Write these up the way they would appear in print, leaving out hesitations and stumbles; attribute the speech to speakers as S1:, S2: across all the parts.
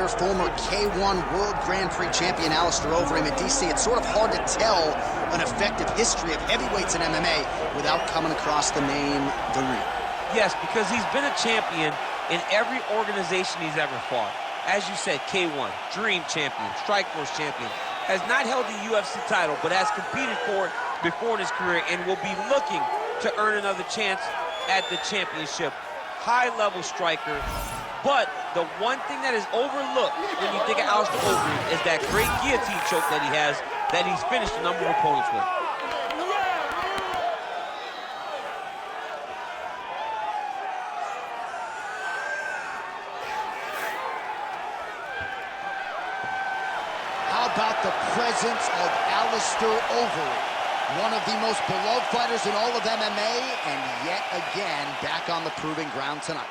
S1: fighter, former K1 World Grand Prix champion Alister Overeem in DC. It's sort of hard to tell an effective history of heavyweights in MMA without coming across the name The Real.
S2: Yes, because he's been a champion in every organization he's ever fought. As you said, K1, Dream champion, Strikeforce champion, has not held the UFC title, but has competed for it before in his career and will be looking to earn another chance at the championship. High-level striker, but the one thing that is overlooked when you think of Alister Overeem is that great guillotine choke that he has, that he's finished a number of opponents with.
S1: How about the presence of Alister Overeem? One of the most beloved fighters in all of MMA, and yet again, back on the proving ground tonight.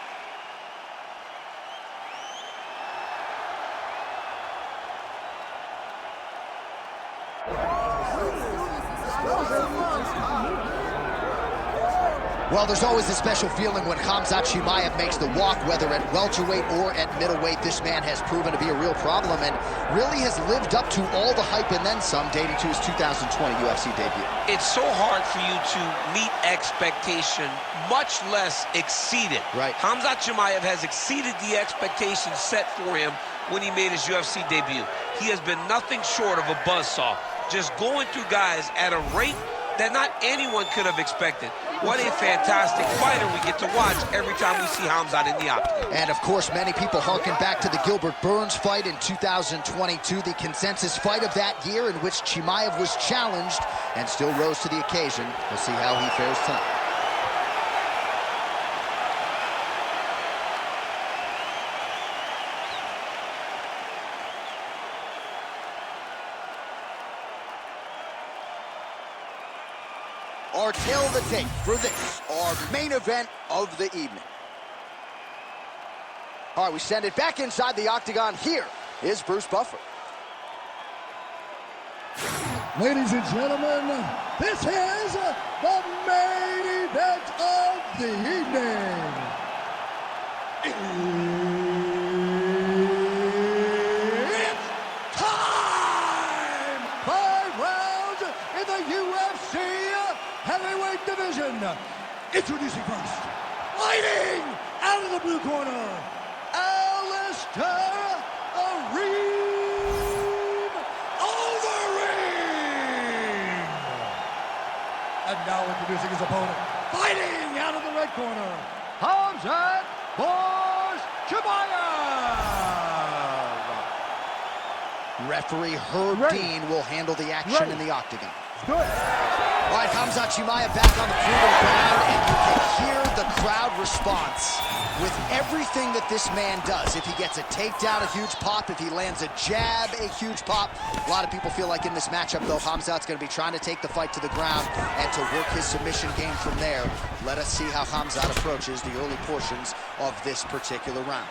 S1: Well, there's always a special feeling when Khamzat Chimaev makes the walk, whether at welterweight or at middleweight. This man has proven to be a real problem and really has lived up to all the hype and then some, dating to his 2020 UFC debut.
S2: It's so hard for you to meet expectation, much less exceed it.
S1: Right.
S2: Khamzat Chimaev has exceeded the expectations set for him when he made his UFC debut. He has been nothing short of a buzzsaw, just going through guys at a rate that not anyone could have expected. What a fantastic fighter we get to watch every time we see Khamzat in the octagon.
S1: And of course, many people harken back to the Gilbert Burns fight in 2022, the consensus fight of that year in which Chimaev was challenged and still rose to the occasion. We'll see how he fares tonight. Our tail of the tape for this, our main event of the evening. All right, we send it back inside the octagon. Here is Bruce Buffer.
S3: Ladies and gentlemen, this is the main event of the evening. It's time! 5 rounds in the UFC heavyweight division. Introducing first, fighting out of the blue corner, Alister Overeem. And now introducing his opponent, fighting out of the red corner, Khamzat Chimaev.
S1: Referee Herb Dean will handle the action in the octagon.
S3: Good.
S1: All right, Khamzat Chimaev back on the proven ground, and you can hear the crowd response with everything that this man does. If he gets a takedown, a huge pop. If he lands a jab, a huge pop. A lot of people feel like in this matchup, though, Khamzat's going to be trying to take the fight to the ground and to work his submission game from there. Let us see how Khamzat approaches the early portions of this particular round.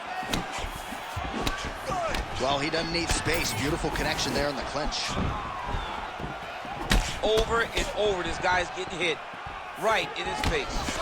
S1: Well, he doesn't need space. Beautiful connection there in the clinch.
S2: Over and over, this guy's getting hit right in his face.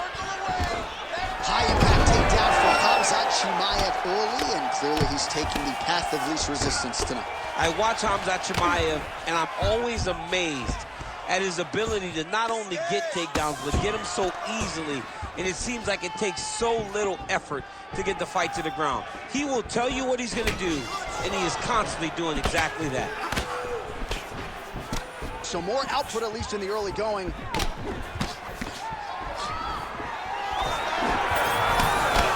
S1: High impact takedown for Khamzat Chimaev early, and clearly he's taking the path of least resistance tonight.
S2: I watch Khamzat Chimaev, and I'm always amazed at his ability to not only get takedowns, but get them so easily. And it seems like it takes so little effort to get the fight to the ground. He will tell you what he's going to do, and he is constantly doing exactly that.
S1: So more output, at least in the early going.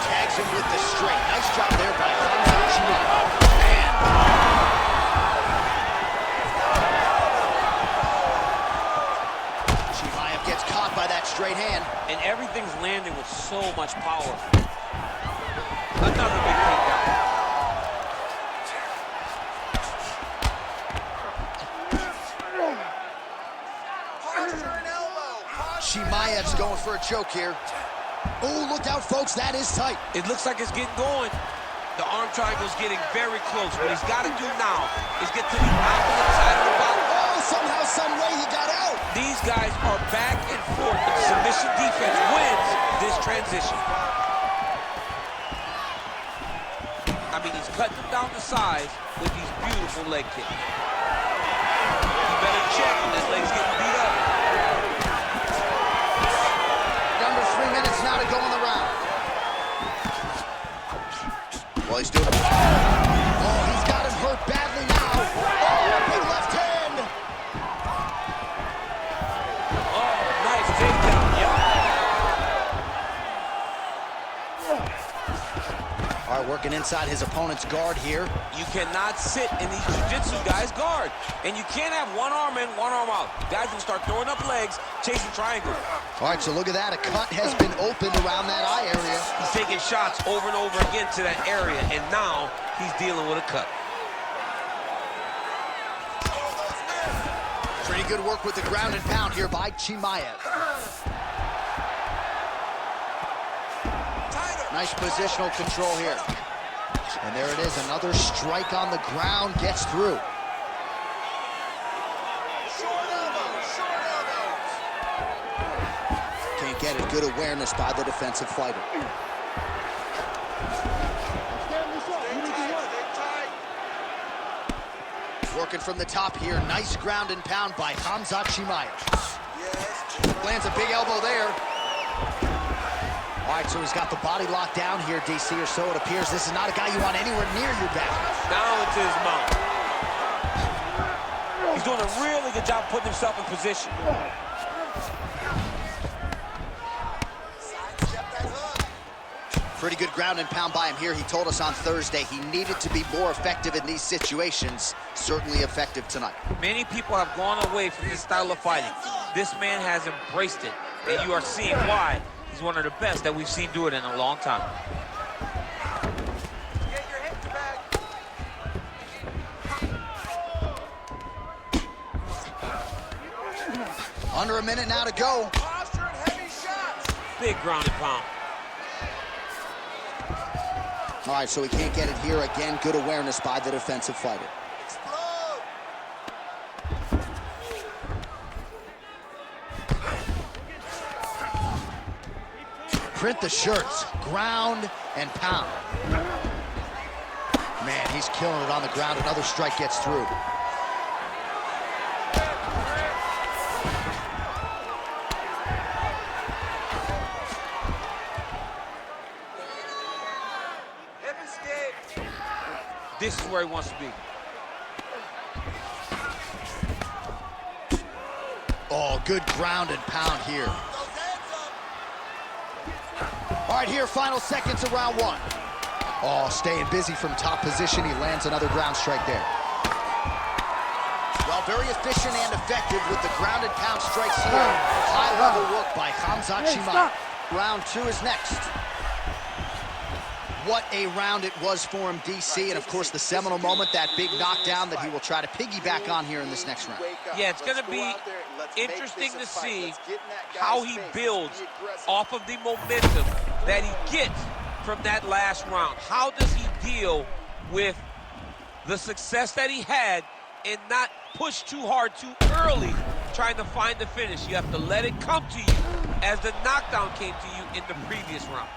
S1: Tags him with the straight. Nice job there by Khamzat Chimaev. Chimaev gets caught by that straight hand.
S2: And everything's landing with so much power. Another big takedown.
S1: Chimaev's going for a choke here. Oh, look out, folks. That is tight.
S2: It looks like it's getting going. The arm triangle's getting very close. What he's got to do now is get to the opposite side of the body.
S1: Oh, somehow, some way he got out.
S2: These guys are back and forth. The submission defense wins this transition. I mean, he's cutting him down the size with these beautiful leg kicks. You better check when his leg's getting beat up.
S1: Under 3 minutes now to go in the round. Well, he's doing it. Oh, he's got him hurt badly now. Oh, big left hand.
S2: Oh, nice takedown, yep.
S1: All right, working inside his opponent's guard here.
S2: You cannot sit in these jiu-jitsu guys' guard. And you can't have one arm in, one arm out. Guys will start throwing up legs, chasing triangles.
S1: All right, so look at that. A cut has been opened around that eye area.
S2: He's taking shots over and over again to that area, and now he's dealing with a cut.
S1: Pretty good work with the ground and pound here by Chimaev. Nice positional control here. And there it is, another strike on the ground, gets through. Can't get it, good awareness by the defensive fighter. Working from the top here, nice ground and pound by Khamzat Chimaev. Lands a big elbow there. All right, so he's got the body locked down here, DC, or so it appears. This is not a guy you want anywhere near your back.
S2: Now into his mouth. He's doing a really good job putting himself in position.
S1: Pretty good ground and pound by him here. He told us on Thursday he needed to be more effective in these situations. Certainly effective tonight.
S2: Many people have gone away from this style of fighting. This man has embraced it, and you are seeing why. He's one of the best that we've seen do it in a long time.
S4: Get your hips back.
S1: Under a minute now to go.
S4: Posture and heavy shots.
S2: Big ground and pound.
S1: All right, so he can't get it here again. Good awareness by the defensive fighter.
S4: Explode.
S1: Print the shirts, ground and pound. Man, he's killing it on the ground. Another strike gets through.
S4: Hip escape.
S2: This is where he wants to be.
S1: Oh, good ground and pound here. All right, here, final seconds of round one. Oh, staying busy from top position. He lands another ground strike there. Well, very efficient and effective with the ground and pound strikes here. High-level work by Khamzat Chimaev. Round two is next. What a round it was for him, DC, and of course the seminal moment, that big knockdown that he will try to piggyback on here in this next round.
S2: Yeah, it's going to be interesting to see how he builds off of the momentum that he gets from that last round. How does he deal with the success that he had and not push too hard too early trying to find the finish? You have to let it come to you as the knockdown came to you in the previous round.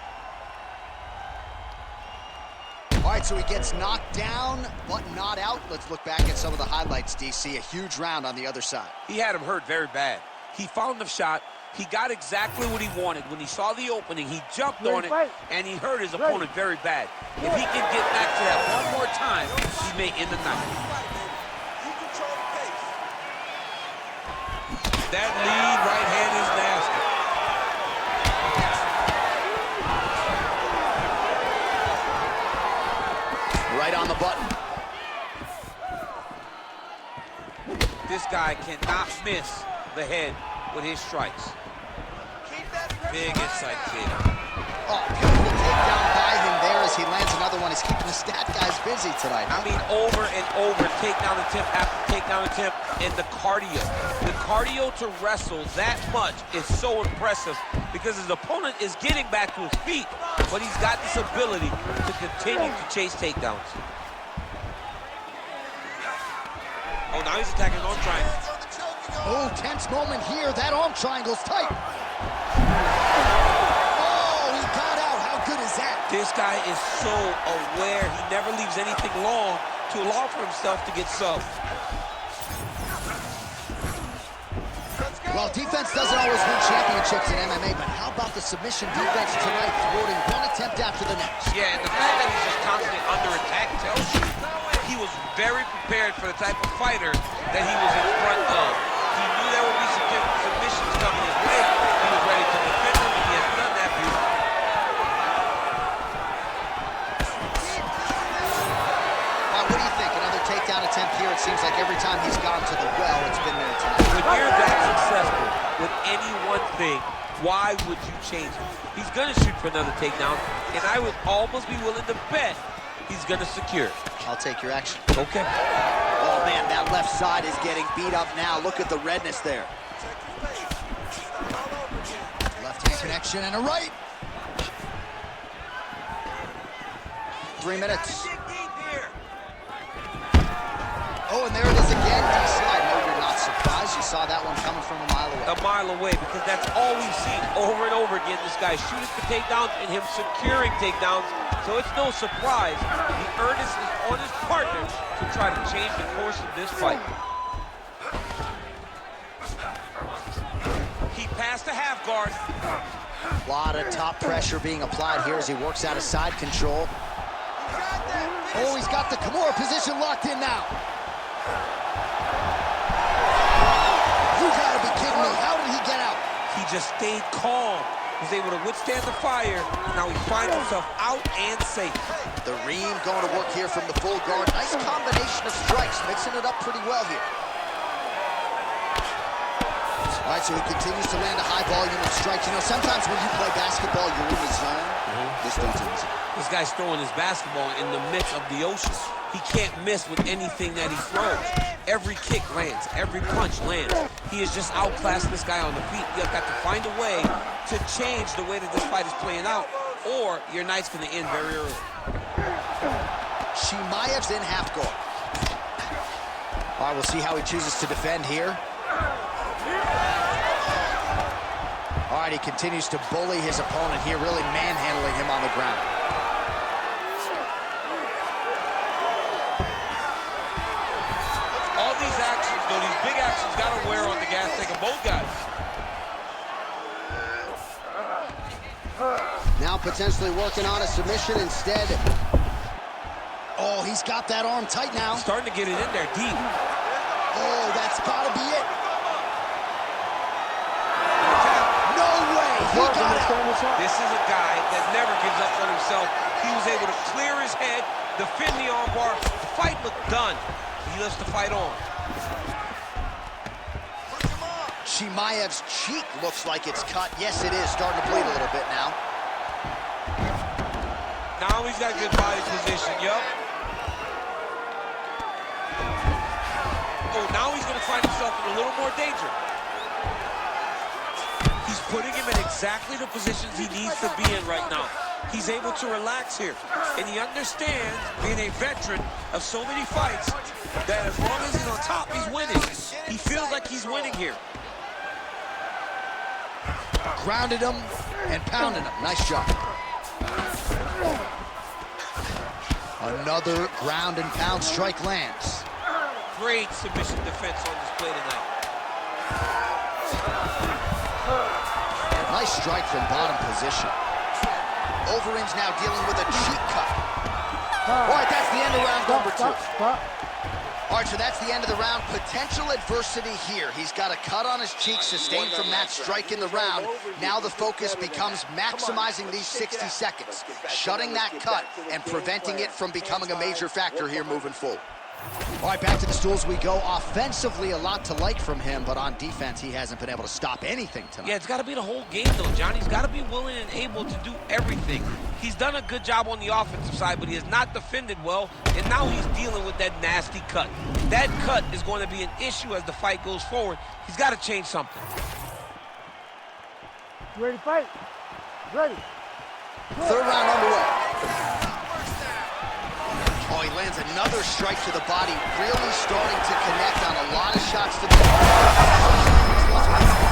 S1: All right, so he gets knocked down, but not out. Let's look back at some of the highlights, DC. A huge round on the other side.
S2: He had him hurt very bad. He found the shot. He got exactly what he wanted. When he saw the opening, he jumped on it, and he hurt his opponent very bad. If he can get back to that one more time, he may end the night.
S4: You control the pace.
S2: That lead right hand is nasty.
S1: Right on the button.
S2: This guy cannot miss the head with his strikes.
S4: Keep that pressure
S2: Big
S4: high
S2: inside
S4: now.
S2: kick.
S1: Oh, beautiful takedown by him there as he lands another one. He's keeping the stat guys busy tonight.
S2: I mean, over and over, takedown attempt after takedown attempt, and the cardio. The cardio to wrestle that much is so impressive because his opponent is getting back to his feet, but he's got this ability to continue to chase takedowns. Oh, now he's attacking arm triangle.
S1: Oh, tense moment here. That arm triangle's tight. Oh, he got out. How good is that?
S2: This guy is so aware. He never leaves anything long to allow for himself to get subbed.
S1: Well, defense doesn't always win championships in MMA, but how about the submission defense tonight, thwarting one attempt after the next?
S2: Yeah, and the fact that he's just constantly under attack tells you he was very prepared for the type of fighter that he was in front of. He knew there would be some different submissions coming his way. He was ready to defend them, and he has done that beautifully.
S1: What do you think? Another takedown attempt here. It seems like every time he's gone to the well, it's been there tonight.
S2: When you're that successful with any one thing, why would you change it? He's going to shoot for another takedown, and I would almost be willing to bet he's going to secure it.
S1: I'll take your action.
S2: Okay.
S1: Oh, man, that left side is getting beat up now. Look at the redness there. Left hand connection and a right. 3 minutes. Oh, and there it is again, DC. I know you're not surprised. You saw that one coming from a mile away.
S2: A mile away, because that's all we've seen over and over again. This guy shooting for takedowns and him securing takedowns. So it's no surprise. The earnest is on his partner to try to change the course of this fight. He passed the half guard.
S1: A lot of top pressure being applied here as he works out of side control. Oh, he's got the Kimura position locked in now. You gotta be kidding me. How did he get out?
S2: He just stayed calm. Was able to withstand the fire. Now he finds himself out and safe.
S1: The Reem going to work here from the full guard. Nice combination of strikes, mixing it up pretty well here. All right, so he continues to land a high volume of strikes. You know, sometimes when you play basketball, you're in the zone. This dude's in the zone.
S2: This guy's throwing his basketball in the midst of the ocean. He can't miss with anything that he throws. Every kick lands, every punch lands. He is just outclassing this guy on the feet. You've got to find a way to change the way that this fight is playing out, or your night's going to end very early.
S1: Chimaev's in half guard. All right, we'll see how he chooses to defend here. All right, he continues to bully his opponent here, really manhandling him on the ground.
S2: All these actions, though, these big actions, got to wear on the gas tank of both guys.
S1: Now potentially working on a submission instead. Oh, he's got that arm tight now.
S2: Starting to get it in there deep.
S1: Oh, that's got to be it. No way, he got it.
S2: This is a guy that never gives up on himself. He was able to clear his head, defend the armbar. The fight looked done. He lets the fight on.
S1: Chimaev's cheek looks like it's cut. Yes, it is starting to bleed a little bit now.
S2: Now he's got good body position, yup. Oh, now he's going to find himself in a little more danger. He's putting him in exactly the positions he needs to be in right now. He's able to relax here. And he understands, being a veteran of so many fights, that as long as he's on top, he's winning. He feels like he's winning here.
S1: Grounded him and pounded him. Nice job. Another ground and pound strike lands.
S2: Great submission defense on display tonight.
S1: Nice strike from bottom position. Overeem's now dealing with a cheek cut. All right, that's the end of round number 2. All right, so that's the end of the round. Potential adversity here. He's got a cut on his cheek sustained from that strike in the round. Now the focus becomes maximizing these 60 seconds, shutting that cut and preventing it from becoming a major factor here moving forward. All right, back to the stools we go. Offensively, a lot to like from him, but on defense, he hasn't been able to stop anything tonight.
S2: Yeah, it's got to be the whole game, though, John. He's got to be willing and able to do everything. He's done a good job on the offensive side, but he has not defended well, and now he's dealing with that nasty cut. That cut is going to be an issue as the fight goes forward. He's got to change something.
S5: You ready to fight? Ready.
S1: Third round underway. Oh, he lands another strike to the body, really starting to connect on a lot of shots to the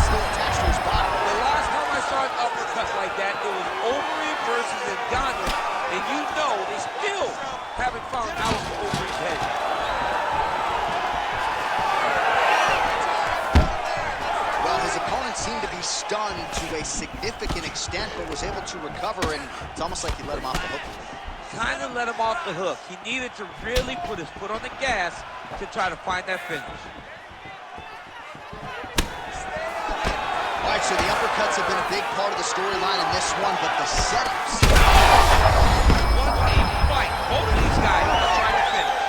S1: still attached to his body.
S2: The last time I saw an uppercut like that, it was Overeem versus Ngannou.
S1: stunned to a significant extent, but was able to recover, and it's almost like he let him off the hook.
S2: Kind of let him off the hook. He needed to really put his foot on the gas to try to find that finish.
S1: All right, so the uppercuts have been a big part of the storyline in this one, but the setups.
S2: What a fight. Both of these guys are trying to finish.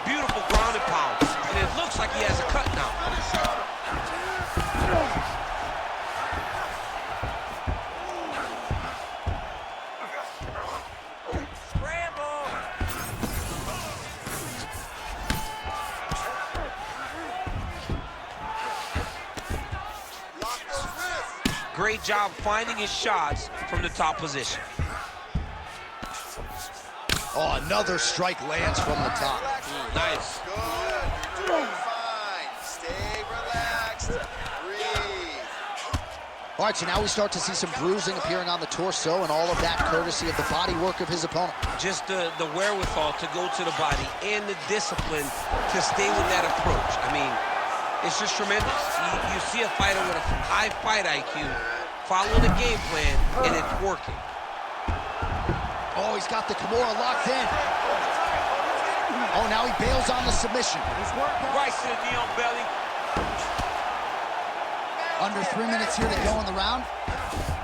S2: Beautiful ground and pound. And it looks like he has a cut now. Great job finding his shots from the top position.
S1: Oh, another strike lands from the top.
S2: Nice.
S4: Good. You're doing fine. Stay relaxed. Breathe.
S1: All right, so now we start to see some bruising appearing on the torso, and all of that courtesy of the body work of his opponent.
S2: Just the wherewithal to go to the body and the discipline to stay with that approach. I mean, it's just tremendous. You see a fighter with a high fight IQ following a game plan, and it's working.
S1: Oh, he's got the Kimura locked in. Oh, now he bails on the submission.
S2: Right to the knee on belly.
S1: Under 3 minutes here to go in the round.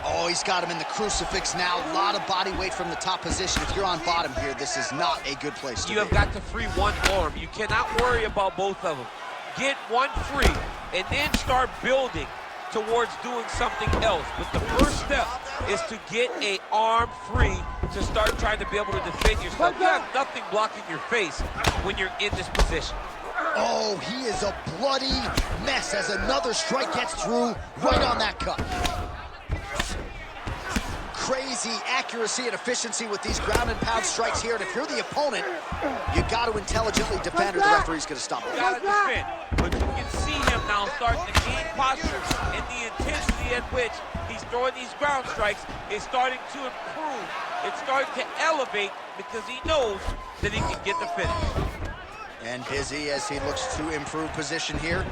S1: Oh, he's got him in the crucifix now. A lot of body weight from the top position. If you're on bottom here, this is not a good place to be.
S2: You have got to free one arm. You cannot worry about both of them. Get one free, and then start building towards doing something else. But the first step is to get an arm free to start trying to be able to defend yourself. You have nothing blocking your face when you're in this position.
S1: Oh, he is a bloody mess as another strike gets through right on that cut. Crazy accuracy and efficiency with these ground and pound strikes here. And if you're the opponent, you got to intelligently defend or the referee's going to stop it.
S2: You got to defend. But you can see him now starting to gain posture, and the intensity at which he's throwing these ground strikes is starting to improve. It's starting to elevate because he knows that he can get the finish.
S1: And busy as he looks to improve position here.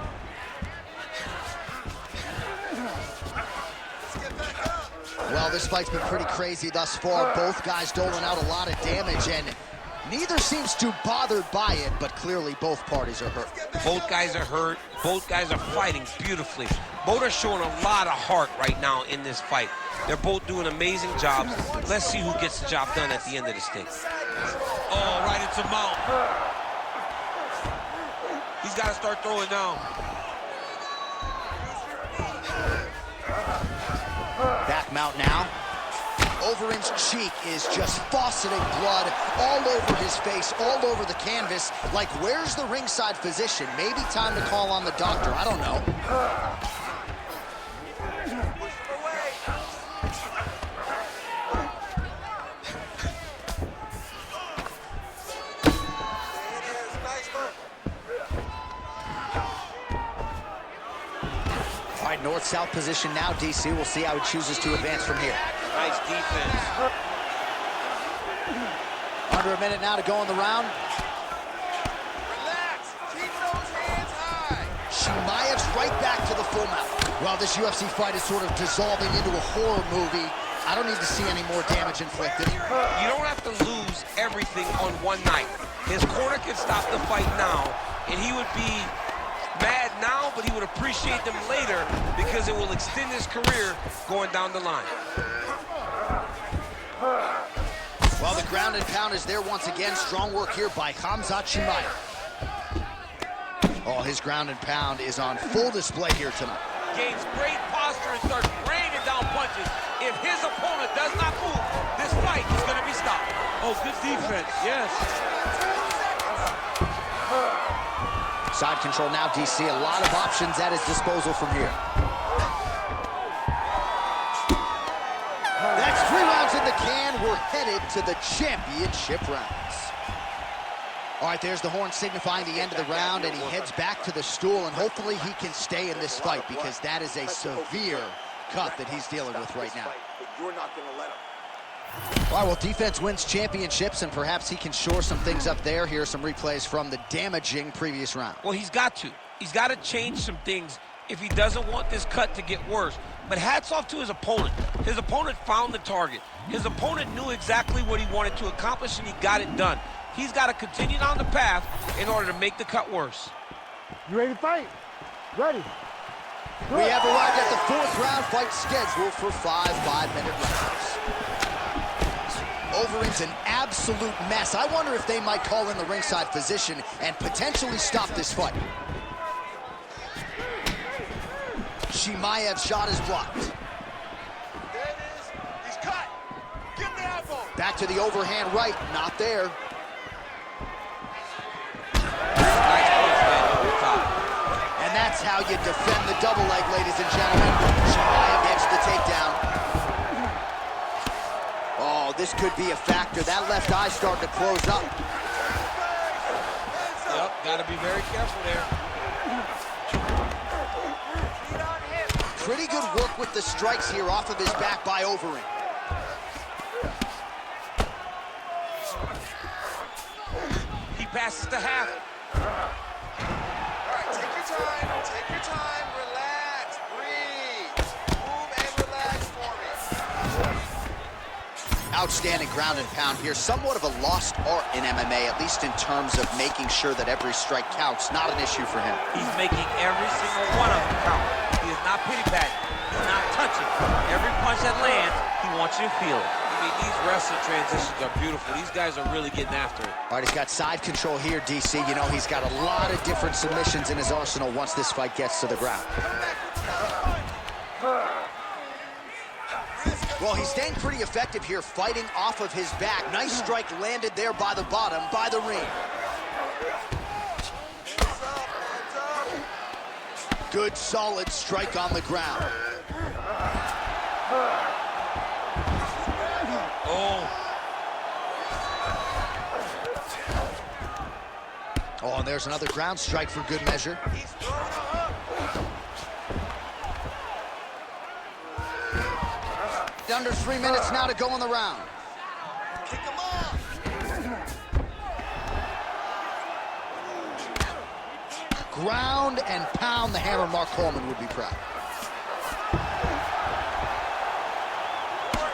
S1: Well, this fight's been pretty crazy thus far. Both guys doling out a lot of damage, and neither seems too bothered by it, but clearly both parties are hurt.
S2: Both guys are hurt. Both guys are fighting beautifully. Both are showing a lot of heart right now in this fight. They're both doing amazing jobs. Let's see who gets the job done at the end of this thing. Oh, right into mount. He's got to start throwing now.
S1: Back mount now. Overeem's cheek is just fauceting blood all over his face, all over the canvas. Like, where's the ringside physician? Maybe time to call on the doctor. I don't know. All right, north-south position now, DC. We'll see how he chooses to advance from here.
S2: Nice defense.
S1: Under a minute now to go in the round.
S4: Relax. Keep those hands high.
S1: Chimaev's right back to the full mount. Well, this UFC fight is sort of dissolving into a horror movie. I don't need to see any more damage inflicted.
S2: You don't have to lose everything on one night. His corner can stop the fight now, and he would be mad now, but he would appreciate them later because it will extend his career going down the line.
S1: Well, the ground and pound is there once again. Strong work here by Khamzat Chimaev. Oh, his ground and pound is on full display here tonight.
S2: Gains great posture and starts raining down punches. If his opponent does not move, this fight is going to be stopped. Oh, good defense, yes.
S1: Side control now, DC. A lot of options at his disposal from here. That's 3 rounds in the can. We're headed to the championship rounds. All right, there's the horn signifying the end of the round, and he heads back to the stool, and hopefully he can stay in this fight because that is a severe cut that he's dealing with right now.
S4: You're not going to let him.
S1: All right, well, defense wins championships, and perhaps he can shore some things up there. Here are some replays from the damaging previous round.
S2: Well, he's got to. He's got to change some things if he doesn't want this cut to get worse. But hats off to his opponent. His opponent found the target. His opponent knew exactly what he wanted to accomplish, and he got it done. He's got to continue down the path in order to make the cut worse.
S5: You ready to fight? Ready.
S1: We have arrived at the 4th round fight scheduled for 5 5-minute rounds. Overeem's an absolute mess. I wonder if they might call in the ringside physician and potentially stop this fight. Chimaev's shot is blocked.
S4: There it is. He's cut. Get the elbow.
S1: Back to the overhand right, not there.
S2: Nice punch landed over the top.
S1: And that's how you defend the double leg, ladies and gentlemen. Chimaev gets the takedown. Oh, this could be a factor. That left eye starting to close up.
S2: Yep, got to be very careful there.
S1: Pretty good work with the strikes here off of his back by Overeem.
S2: He passes to half.
S4: All right, take your time, relax, breathe. Move and relax for me.
S1: Outstanding ground and pound here. Somewhat of a lost art in MMA, at least in terms of making sure that every strike counts. Not an issue for him.
S2: He's making every single one of them count. He is not pity-patting. He's not touching. Every punch that lands, he wants you to feel it. I mean, these wrestling transitions are beautiful. These guys are really getting after it.
S1: All right, he's got side control here, DC. You know, he's got a lot of different submissions in his arsenal once this fight gets to the ground. Well, he's staying pretty effective here, fighting off of his back. Nice strike landed there by the bottom, by the ring. Good, solid strike on the ground.
S2: Oh.
S1: Oh, and there's another ground strike for good measure.
S4: He's throwing a hook.
S1: Under 3 minutes now to go in the round.
S4: Kick him off.
S1: Ground and pound. The hammer, Mark Coleman would be proud.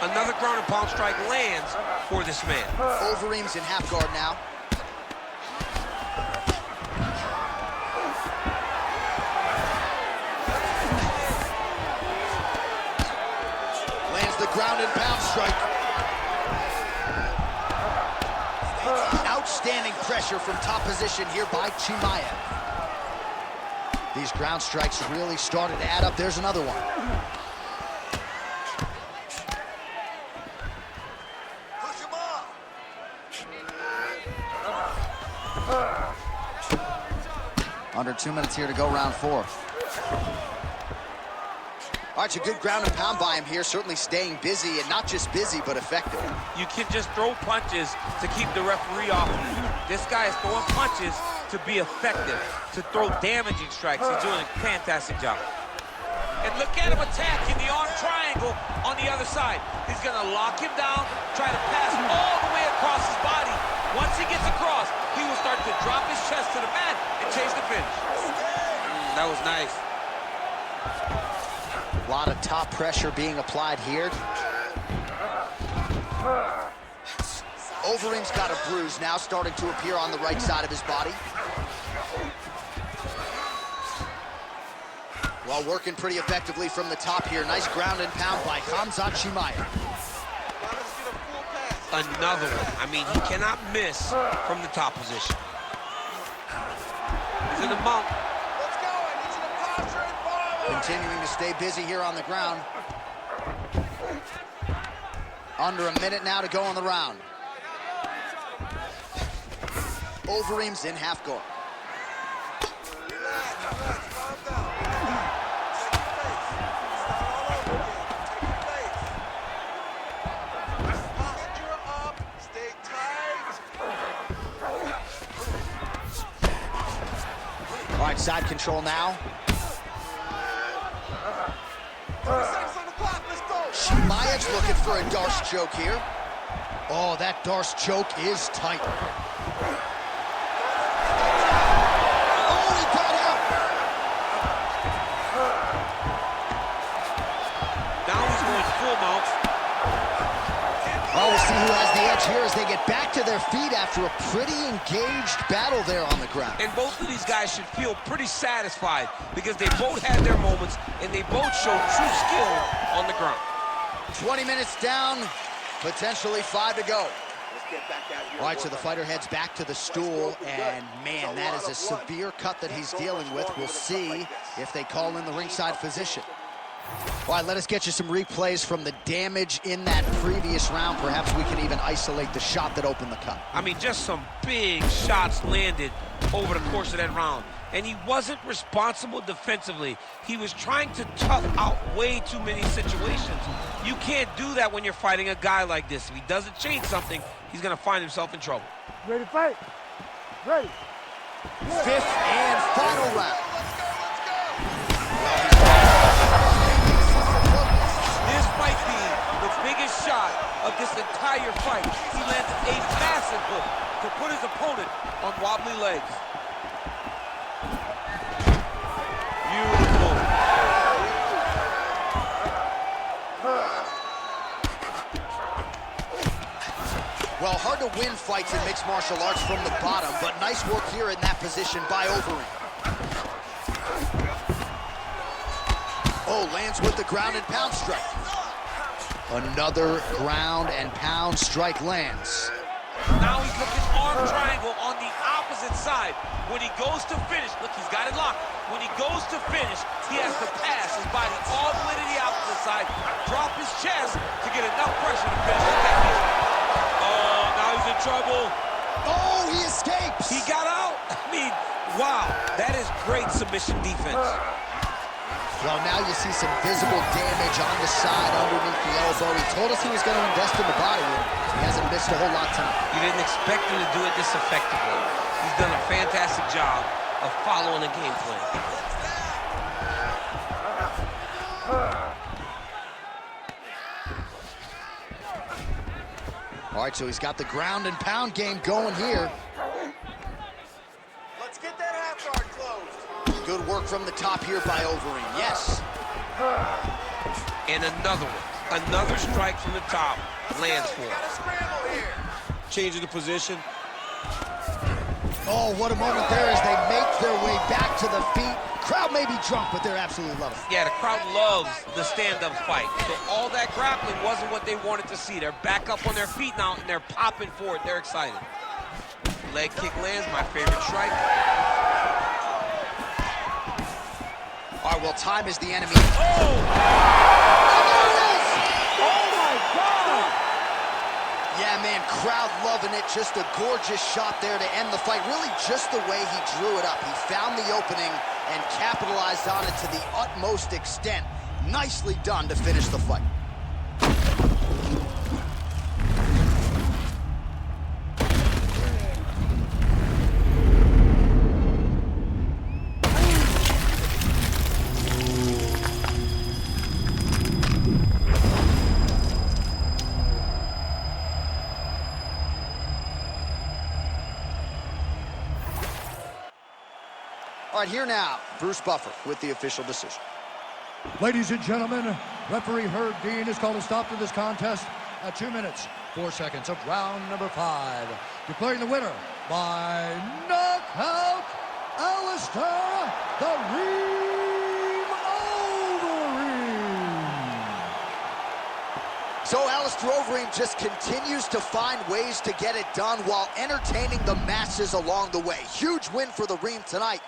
S2: Another ground and pound strike lands for this man.
S1: Overeem's in half guard now. Lands the ground and pound strike. Outstanding pressure from top position here by Chimaev. These ground strikes really started to add up. There's another one.
S4: Push him off.
S1: Under 2 minutes here to go, round 4. All right, a good ground and pound by him here, certainly staying busy, and not just busy, but effective.
S2: You can just throw punches to keep the referee off. This guy is throwing punches to be effective, to throw damaging strikes. He's doing a fantastic job. And look at him attacking the arm triangle on the other side. He's gonna lock him down, try to pass all the way across his body. Once he gets across, he will start to drop his chest to the mat and chase the finish. That was nice.
S1: A lot of top pressure being applied here. Overeem's got a bruise now starting to appear on the right side of his body. Well, working pretty effectively from the top here. Nice ground and pound by Khamzat Chimaev.
S2: Another one. I mean, he cannot miss from the top position. He's in the mount.
S4: Let's go. I need you to posture and follow.
S1: Continuing to stay busy here on the ground. Under a minute now to go in the round. Overeem's in half guard.
S4: Relax, calm down. Take your face. Start all over again. Take your face. Posture up. Stay tight.
S1: All right, side control now.
S4: 30 seconds on the clock. Let's go.
S1: Chimaev's looking for a Darce choke here. Oh, that Darce choke is tight. Oh, he got out. after a pretty engaged battle there on the ground.
S2: And both of these guys should feel pretty satisfied because they both had their moments and they both showed true skill on the ground.
S1: 20 minutes down, potentially 5 to go. All right, so the fighter heads back to the stool, and man, that is a severe cut that he's dealing with. We'll see if they call in the ringside physician. All right, let us get you some replays from the damage in that previous round. Perhaps we can even isolate the shot that opened the cut.
S2: I mean, just some big shots landed over the course of that round. And he wasn't responsible defensively. He was trying to tough out way too many situations. You can't do that when you're fighting a guy like this. If he doesn't change something, he's going to find himself in trouble.
S5: Ready to fight? Ready.
S1: Fifth and final round.
S2: This might be the biggest shot of this entire fight. He lands a massive hook to put his opponent on wobbly legs. Beautiful.
S1: Well, hard to win fights in mixed martial arts from the bottom, but nice work here in that position by Overeem. Oh, lands with the ground and pound strike. Another ground and pound strike lands.
S2: Now he's looking arm triangle on the opposite side. When he goes to finish, look, he's got it locked. When he goes to finish, he has to pass his body all the way to the opposite side, drop his chest to get enough pressure to finish the technique. Oh, now he's in trouble.
S1: Oh, he escapes.
S2: He got out. I mean, wow, that is great submission defense.
S1: Well, now you see some visible damage on the side underneath the elbow. He told us he was going to invest in the body, and he hasn't missed a whole lot tonight.
S2: You didn't expect him to do it this effectively. He's done a fantastic job of following the game plan.
S1: All right, so he's got the ground and pound game going here.
S4: Let's get that half guard closed.
S1: Good work from the top here by Overeem. Yes.
S2: And another one. Another strike from the top lands for him.
S4: Gotta scramble here.
S2: Changing the position.
S1: Oh, what a moment there as they make their way back to the feet. Crowd may be drunk, but they're absolutely loving it.
S2: Yeah, the crowd loves the stand-up fight. So all that grappling wasn't what they wanted to see. They're back up on their feet now, and they're popping for it. They're excited. Leg kick lands, my favorite strike.
S1: All right, well, time is the enemy.
S2: Oh!
S1: Yeah, man, crowd loving it. Just a gorgeous shot there to end the fight. Really just the way he drew it up. He found the opening and capitalized on it to the utmost extent. Nicely done to finish the fight. All right, here now, Bruce Buffer with the official decision.
S3: Ladies and gentlemen, referee Herb Dean has called a stop to this contest at 2 minutes, 4 seconds of round number 5. Declaring the winner by knockout, Alister Overeem.
S1: So Alister Overeem just continues to find ways to get it done while entertaining the masses along the way. Huge win for the Reem tonight.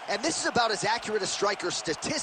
S1: And this is about as accurate a striker statistically